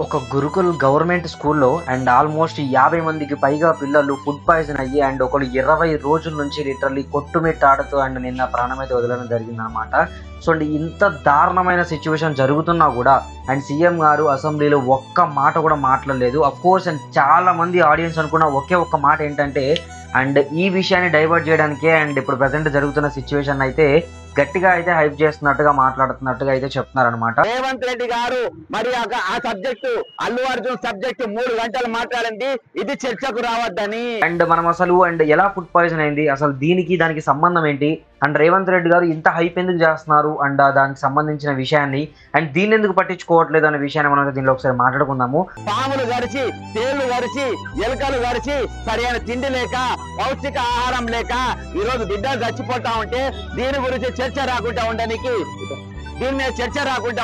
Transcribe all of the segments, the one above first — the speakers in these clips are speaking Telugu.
ఒక గురుకుల్ గవర్నమెంట్ స్కూల్లో అండ్ ఆల్మోస్ట్ 50 మందికి పైగా పిల్లలు ఫుడ్ పాయిజన్ అయ్యి అండ్ ఒకరు 20 రోజుల నుంచి లిటరల్లీ కొట్టుమిట్టాడుతూ అండ్ నిన్న ప్రాణమైతే వదలడం జరిగిందనమాట. సో అండ్ ఇంత దారుణమైన సిచ్యువేషన్ జరుగుతున్నా కూడా అండ్ సీఎం గారు అసెంబ్లీలో ఒక్క మాట కూడా మాట్లాడలేదు. అఫ్ కోర్స్ అండ్ చాలా మంది ఆడియన్స్ అనుకున్న ఒకే ఒక్క మాట ఏంటంటే అండ్ ఈ విషయాన్ని డైవర్ట్ చేయడానికే అండ్ ఇప్పుడు ప్రజెంట్ జరుగుతున్న సిచ్యువేషన్ అయితే గట్టిగా అయితే హైప్ చేస్తున్నట్టుగా మాట్లాడుతున్నట్టుగా అయితే చెప్తున్నారనమాట. రేవంత్ రెడ్డి గారు మరి ఆ సబ్జెక్టు అల్లు అర్జున్ సబ్జెక్టు 3 గంటలు మాట్లాడింది, ఇది చర్చకు రావద్దని. అండ్ మనం అసలు అండ్ ఎలా ఫుడ్ పాయిజన్ అయింది, అసలు దానికి సంబంధం ఏంటి, అండ్ రేవంత్ రెడ్డి గారు ఇంత హైప్ ఎందుకు చేస్తున్నారు అండ్ దానికి సంబంధించిన విషయాన్ని అండ్ దీన్ని ఎందుకు పట్టించుకోవట్లేదు అనే విషయాన్ని మనం దీనిలో ఒకసారి మాట్లాడుకుందాము. పాములు గరిచి, తేళ్లు గరిచి, ఎలుకలు గరిచి సరైన తిండి లేక, పౌష్టిక ఆహారం లేక ఈరోజు బిడ్డలు చచ్చిపోతా ఉంటే దీని గురించి చర్చ రాకుండా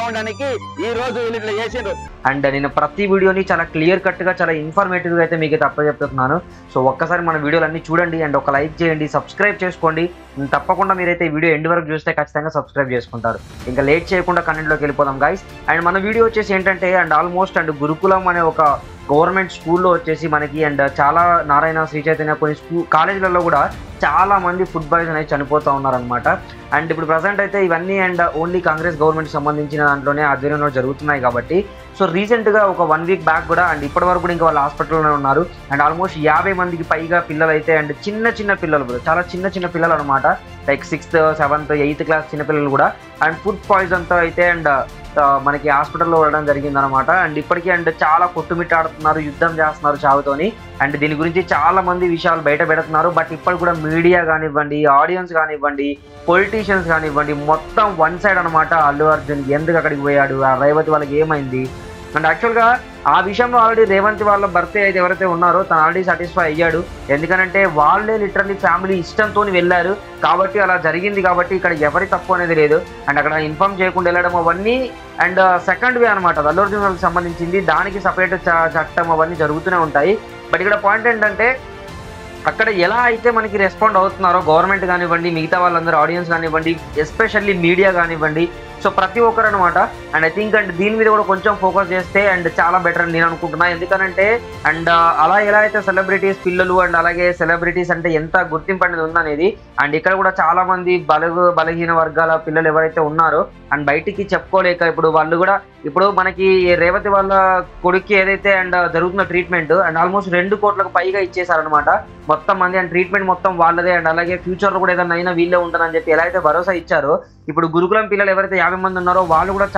ఉండడానికి ఈ రోజు ఇట్లా చేసిండ్రు. అండ్ నేను ప్రతి వీడియోని చాలా క్లియర్ కట్ గా చాలా ఇన్ఫర్మేటివ్ గా అయితే మీకు చెప్తున్నాను. సో ఒక్కసారి మన వీడియోలు అన్ని చూడండి అండ్ ఒక లైక్ చేయండి, సబ్స్క్రైబ్ చేసుకోండి. తప్పకుండా మీరైతే ఈ వీడియో ఎండ్ వరకు చూస్తే ఖచ్చితంగా సబ్స్క్రైబ్ చేసుకుంటారు. ఇంకా లేట్ చేయకుండా కంటెంట్లోకి వెళ్ళిపోదాం గైస్. అండ్ మన వీడియో వచ్చేసి ఏంటంటే అండ్ ఆల్మోస్ట్ అండ్ గురుకులం అనే ఒక గవర్నమెంట్ స్కూల్లో వచ్చేసి మనకి అండ్ చాలా నారాయణ శ్రీ చైతన్య కొన్ని కాలేజీలలో కూడా చాలా మంది ఫుడ్ పాయిజన్ అయితే చనిపోతూ ఉన్నారనమాట. అండ్ ఇప్పుడు ప్రజెంట్ అయితే ఇవన్నీ అండ్ ఓన్లీ కాంగ్రెస్ గవర్నమెంట్ సంబంధించిన దాంట్లోనే ఆధ్వర్యంలో జరుగుతున్నాయి కాబట్టి సో రీసెంట్గా ఒక 1 వీక్ బ్యాక్ కూడా అండ్ ఇప్పటి వరకు కూడా ఇంకా వాళ్ళు హాస్పిటల్లోనే ఉన్నారు. అండ్ ఆల్మోస్ట్ 50 మందికి పైగా పిల్లలు అయితే అండ్ చిన్న పిల్లలు చాలా చిన్న పిల్లలు అనమాట, like 6th 7th 8th class చిన్నపిల్లలు కూడా అండ్ ఫుడ్ పాయిజన్తో అయితే అండ్ మనకి హాస్పిటల్లో ఉండడం జరిగిందనమాట. అండ్ ఇప్పటికీ అండ్ చాలా కొట్టుమిట్టాడుతున్నారు, యుద్ధం చేస్తున్నారు చావుతోని. అండ్ దీని గురించి చాలా మంది విషయాలు బయట పెడుతున్నారు. బట్ ఇప్పటి కూడా మీడియా కానివ్వండి, ఆడియన్స్ కానివ్వండి, పొలిటీషియన్స్ కానివ్వండి, మొత్తం వన్ సైడ్ అనమాట. అల్లు అర్జున్ ఎందుకు అక్కడికి పోయాడు, ఆ రేవతి వాళ్ళకి ఏమైంది అండ్ యాక్చువల్గా ఆ విషయంలో ఆల్రెడీ రేవంత్ వాళ్ళ బర్త్డే అయితే ఎవరైతే ఉన్నారో తను ఆల్రెడీ సాటిస్ఫై అయ్యాడు. ఎందుకంటే వాళ్ళే లిటరల్లీ ఫ్యామిలీ ఇష్టంతో వెళ్ళారు కాబట్టి అలా జరిగింది. కాబట్టి ఇక్కడ ఎవరి తప్పు అనేది లేదు. అండ్ అక్కడ ఇన్ఫార్మ్ చేయకుండా వెళ్ళడం అవన్నీ అండ్ సెకండ్ వే అనమాట, అల్లు అర్జున్ వాళ్ళకి సంబంధించింది. దానికి సపరేట్ చట్టం అవన్నీ జరుగుతూనే ఉంటాయి. బట్ ఇక్కడ పాయింట్ ఏంటంటే అక్కడ ఎలా అయితే మనకి రెస్పాండ్ అవుతున్నారో గవర్నమెంట్ కానివ్వండి, మిగతా వాళ్ళందరూ ఆడియన్స్ కానివ్వండి, ఎస్పెషల్లీ మీడియా కానివ్వండి, సో ప్రతి ఒక్కరు అనమాట. అండ్ ఐ థింక్ అండ్ దీని మీద కూడా కొంచెం ఫోకస్ చేస్తే అండ్ చాలా బెటర్ అని నేను అనుకుంటున్నా. ఎందుకంటే అండ్ అలా ఎలా అయితే సెలబ్రిటీస్ పిల్లలు అండ్ అలాగే సెలబ్రిటీస్ అంటే ఎంత గుర్తింపు అనేది ఉందనేది అండ్ ఇక్కడ కూడా చాలా మంది బలహీన వర్గాల పిల్లలు ఎవరైతే ఉన్నారో అండ్ బయటికి చెప్పుకోలేక ఇప్పుడు వాళ్ళు కూడా ఇప్పుడు మనకి రేవతి వాళ్ళ కొడుక్కి ఏదైతే అండ్ జరుగుతున్న ట్రీట్మెంట్ అండ్ ఆల్మోస్ట్ 2 కోట్లకు పైగా ఇచ్చేసారనమాట మొత్తం మంది. అండ్ ట్రీట్మెంట్ మొత్తం వాళ్ళదే అండ్ అలాగే ఫ్యూచర్లో కూడా ఏదైనా అయినా వీళ్ళే ఉంటారని చెప్పి ఎలా అయితే భరోసా ఇచ్చారో ఇప్పుడు గురుకులం పిల్లలు ఎవరైతే 50 మంది ఉన్నారో వాళ్ళు కూడా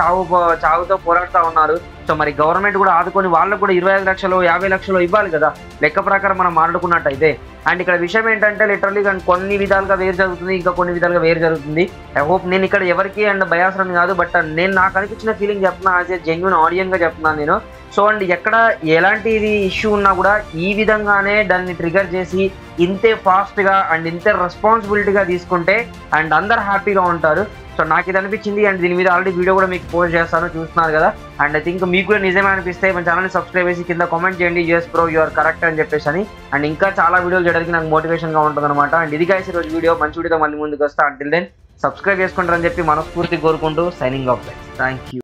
చావుతో పోరాడుతూ ఉన్నారు. సో మరి గవర్నమెంట్ కూడా ఆదుకొని వాళ్ళకు కూడా 25 లక్షలు 50 లక్షలు ఇవ్వాలి కదా లెక్క ప్రకారం మనం మాట్లాడుకున్నట్టయితే. అండ్ ఇక్కడ విషయం ఏంటంటే లిటరల్లీ కొన్ని విధాలుగా వేరు జరుగుతుంది, ఇంకా కొన్ని విధాలుగా వేరు జరుగుతుంది. ఐ హోప్ నేను ఇక్కడ ఎవరికి అండ్ భయాసరం కాదు, బట్ నేను నాకు అనిపించిన ఫీలింగ్ చెప్తున్నా, యాజ్ ఏ జెన్యూన్ ఆడియన్గా చెప్తున్నాను నేను. సో అండ్ ఎక్కడ ఎలాంటి ఇష్యూ ఉన్నా కూడా ఈ విధంగానే దాన్ని ట్రిగర్ చేసి ఇంతే ఫాస్ట్గా అండ్ ఇంతే రెస్పాన్సిబిలిటీగా తీసుకుంటే అండ్ అందరు హ్యాపీగా ఉంటారు. సో నాకు ఇది అనిపించింది అండ్ దీని మీద ఆల్రెడీ వీడియో కూడా మీకు పోస్ట్ చేస్తాను, చూస్తున్నారు కదా. అండ్ ఐ థింక్ మీకు కూడా నిజమే అనిపిస్తే మన ఛానల్ని సబ్స్క్రైబ్ చేసి కింద కామెంట్ చేయండి, yes bro you are correct అని చెప్పేసి అని. అండ్ ఇంకా చాలా వీడియోలు చేయడానికి నాకు మోటివేషన్గా ఉంటుంది అనమాట. అండ్ ఇది గైస్ ఈరోజు వీడియో, మంచి వీడియోతో మళ్ళీ ముందుకు వస్తా. అంటిల్ దెన్ సబ్స్క్రైబ్ చేసుకుంటారని చెప్పి మనస్ఫూర్తి కోరుకుంటూ సైనింగ్ ఆఫ్. Thank you.